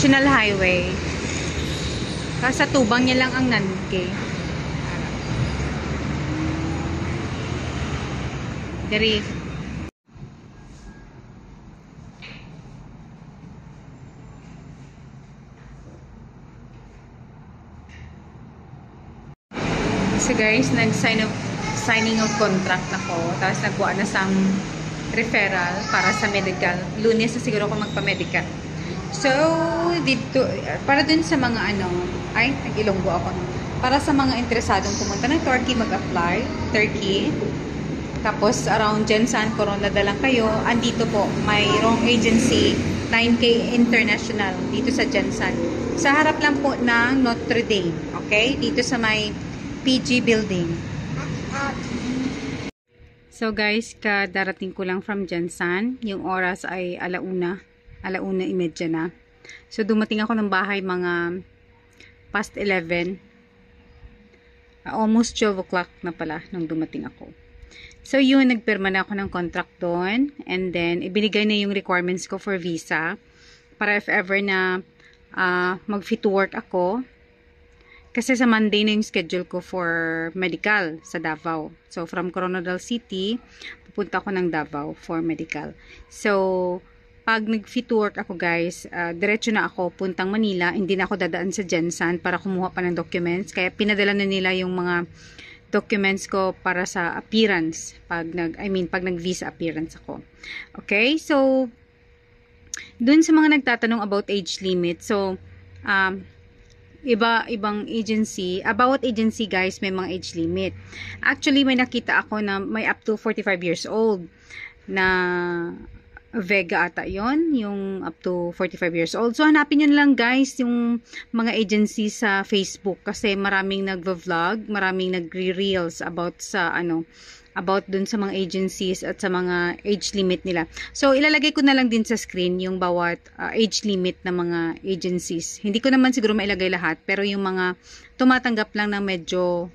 National Highway. Sa tubang niya lang ang Nanke. Dari. So guys, signing of contract na ko. Tapos nagbuo na sang referral para sa medical. Lunes na siguro ako magpa-medical. So, dito, para dun sa mga nag-Ilonggo ako. Para sa mga interesadong pumunta ng Turkey, mag-apply. Turkey. Tapos, around Jensan, Corona lang kayo. Andito po, mayroong agency, 9K International, dito sa Jensan. Sa harap lang po ng Notre Dame. Okay? Dito sa may PG building. So guys, kadarating ko lang from Jensan. Yung oras ay alauna 1:30 na. So dumating ako ng bahay mga past 11. Almost 12 o'clock na pala nung dumating ako. So yun, nagpirma na ako ng contract doon. And then, ibinigay na yung requirements ko for visa. Para if ever na mag-fit to work ako. Kasi sa Monday na yung schedule ko for medical sa Davao. So, from Coronadal City, pupunta ako ng Davao for medical. So, pag nag-fit to work ako guys, diretso na ako puntang Manila. Hindi na ako dadaan sa Jensan para kumuha pa ng documents. Kaya pinadala na nila yung mga documents ko para sa appearance. Pag nag-visa appearance ako. Okay? So, dun sa mga nagtatanong about age limit. So, ibang agency, bawat agency guys may mga age limit. Actually may nakita ako na may up to 45 years old na Vega ata yon, yung up to 45 years old. So hanapin nyo lang guys yung mga agency sa Facebook kasi maraming nagvo-vlog, maraming nagre-reels about about dun sa mga agencies at sa mga age limit nila. So, ilalagay ko na lang din sa screen yung bawat age limit ng mga agencies. Hindi ko naman siguro mailagay lahat, pero yung mga tumatanggap lang ng medyo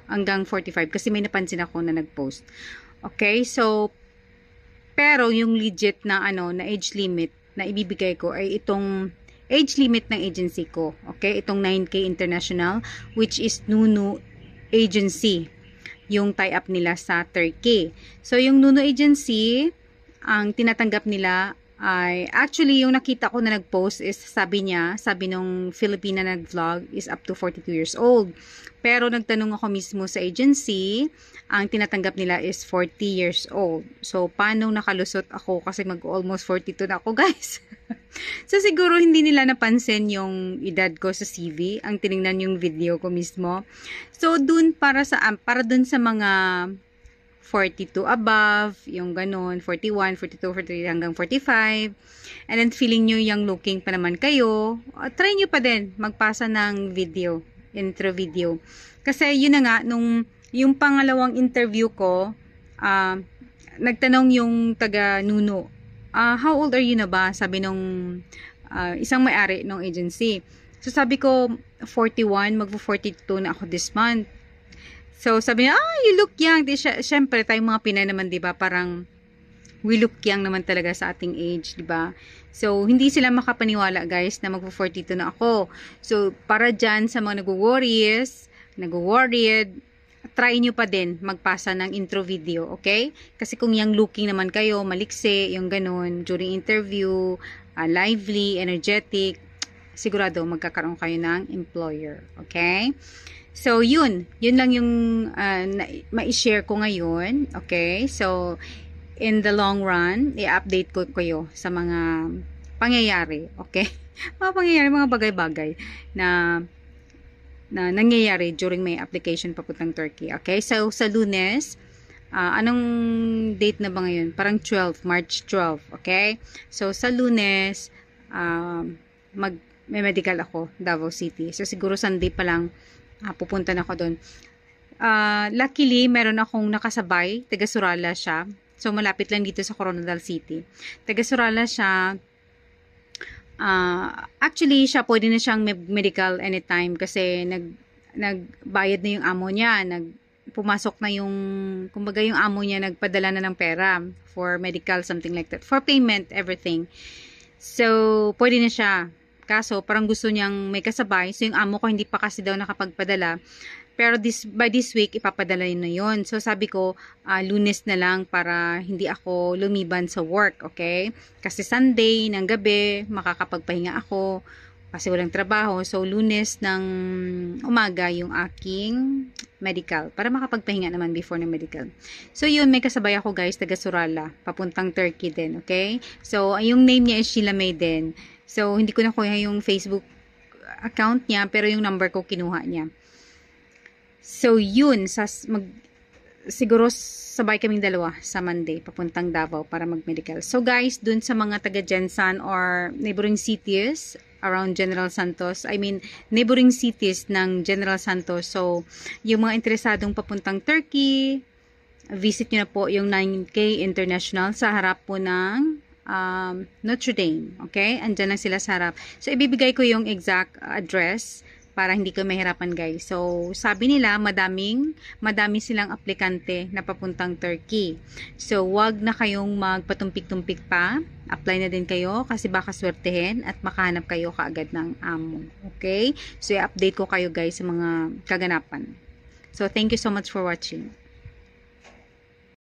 hanggang 45 kasi may napansin ako na nag-post. Okay, so pero yung legit na na age limit na ibibigay ko ay itong age limit ng agency ko. Okay, itong 9K International, which is Nunu Agency, yung tie-up nila sa Turkey. So, yung Nuno Agency, ang tinatanggap nila ay, actually, yung nakita ko na nag-post is, sabi nung Filipina nag-vlog is up to 42 years old. Pero, nagtanong ako mismo sa agency, ang tinatanggap nila is 40 years old. So, paano nakalusot ako kasi mag-almost 42 na ako, guys. So, siguro hindi nila napansin yung edad ko sa CV. Ang tinignan yung video ko mismo. So, dun para dun sa mga 42 above, yung ganun, 41, 42, 43 hanggang 45. And then, feeling nyo yung looking pa naman kayo, try nyo pa din magpasa ng video, intro video. Kasi, yun na nga, yung pangalawang interview ko, nagtanong yung taga Nuno, how old are you na ba? Sabi nung isang may-ari ng agency. So sabi ko, 41, magpo-42 na ako this month. So sabi niya, you look young. Siyempre, tayong mga Pinay naman, diba? Parang, we look young naman talaga sa ating age, diba? So, hindi sila makapaniwala, guys, na magpo-42 na ako. So, para dyan sa mga nag-worried, try nyo pa din magpasa ng intro video, okay? Kasi kung young looking naman kayo, maliksi, yung ganun, during interview, lively, energetic, sigurado magkakaroon kayo ng employer, okay? So, yun lang yung ma-share ko ngayon, okay? So, in the long run, i-update ko kayo sa mga pangyayari, okay? Mga pangyayari, mga bagay-bagay na nangyayari during my application papuntang Turkey. Okay? So, sa Lunes, anong date na ba ngayon? Parang 12, March 12. Okay? So, sa Lunes, may medical ako, Davao City. So, siguro Sunday pa lang, pupunta na ako doon. Luckily, meron akong nakasabay, taga Surala siya. So, malapit lang dito sa Coronadal City. Taga Surala siya. Actually, siya pwede na siyang medical anytime kasi nagbayad na yung amo niya. Pumasok na kumbaga yung amo niya nagpadala na ng pera for medical, something like that. For payment, everything. So, pwede na siya. Kaso, parang gusto niyang may kasabay. So, yung amo ko hindi pa kasi daw nakapagpadala. Pero by this week, ipapadala na yon. So, sabi ko, Lunes na lang para hindi ako lumiban sa work, okay? Kasi Sunday ng gabi, makakapagpahinga ako kasi walang trabaho. So, Lunes ng umaga yung aking medical para makapagpahinga naman before ng medical. So, yun, may kasabay ako guys, taga Surala, papuntang Turkey din, okay? So, yung name niya is Sheila May din. So, hindi ko nakuha yung Facebook account niya, pero yung number ko kinuha niya. So, yun, siguro sabay kaming dalawa sa Monday, papuntang Davao para mag-medical. So, guys, dun sa mga taga Jensan or neighboring cities around General Santos, neighboring cities ng General Santos. So, yung mga interesadong papuntang Turkey, visit nyo na po yung 9K International sa harap po ng Notre Dame. Okay? Andyan lang sila sa harap. So, ibibigay ko yung exact address para hindi ko mahirapan guys. So, sabi nila, madami silang aplikante na papuntang Turkey. So, wag na kayong magpatumpik-tumpik pa. Apply na din kayo kasi baka swertehin at makahanap kayo kaagad ng amo. Okay? So, i-update ko kayo guys sa mga kaganapan. So, thank you so much for watching.